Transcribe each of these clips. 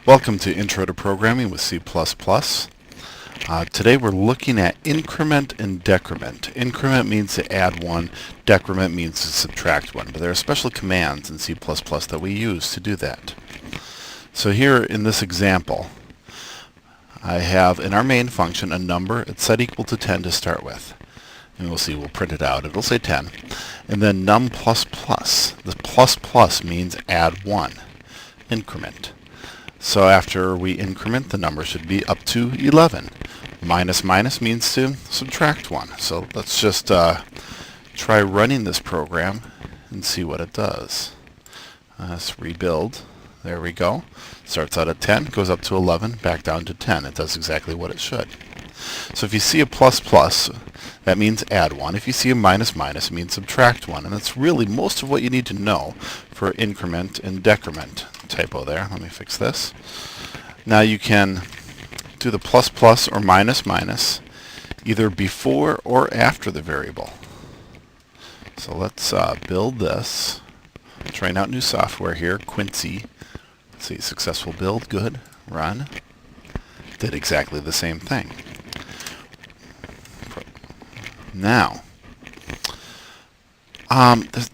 Welcome to Intro to Programming with C++. Today we're looking at increment and decrement. Increment means to add one, decrement means to subtract one, but there are special commands in C++ that we use to do that. So here in this example, I have in our main function a number, it's set equal to 10 to start with. And we'll see, we'll print it out, it'll say 10. And then num plus plus. The plus plus means add 1, increment. So after we increment, the number should be up to 11. Minus minus means to subtract 1. So let's just try running this program and see what it does. Let's rebuild. There we go. Starts out at 10, goes up to 11, back down to 10. It does exactly what it should. So if you see a plus plus, that means add 1. If you see a minus minus, it means subtract 1. And that's really most of what you need to know for increment and decrement. Typo there. Let me fix this. Now you can do the plus plus or minus minus either before or after the variable. So let's build this. Trying out new software here. Quincy. Let's see, successful build. Good. Run. Did exactly the same thing. Now,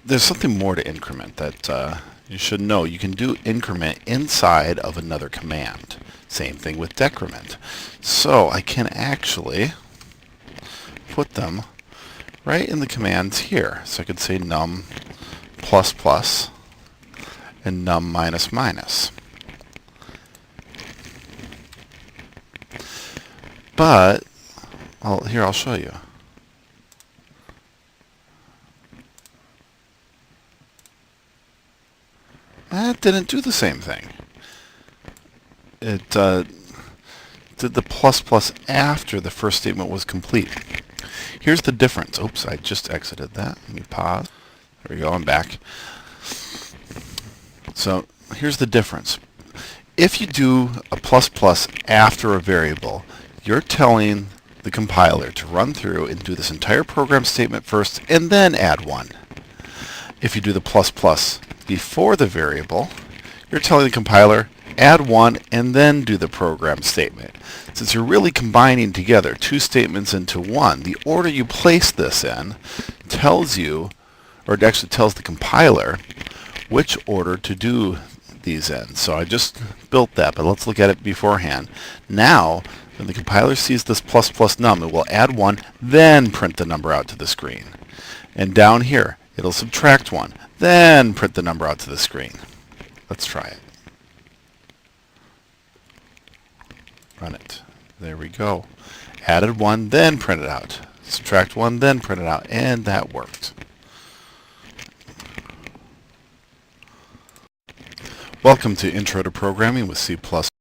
there's something more to increment that you should know. You can do increment inside of another command. Same thing with decrement. So I can actually put them right in the commands here. So I could say num plus plus and num minus minus. But, well, here I'll show you. That didn't do the same thing. It did the plus plus after the first statement was complete. Here's the difference. Oops, I just exited that. Let me pause. There we go, I'm back. So here's the difference. If you do a plus plus after a variable, you're telling the compiler to run through and do this entire program statement first and then add 1. If you do the plus plus before the variable, you're telling the compiler add 1 and then do the program statement. Since you're really combining together two statements into one, the order you place this in tells you, or it actually tells the compiler, which order to do these in. So I just built that, but let's look at it beforehand. Now, when the compiler sees this plus plus num, it will add 1, then print the number out to the screen. And down here, it'll subtract 1, then print the number out to the screen. Let's try it. Run it. There we go. Added 1, then print it out. Subtract 1, then print it out. And that worked. Welcome to Intro to Programming with C++.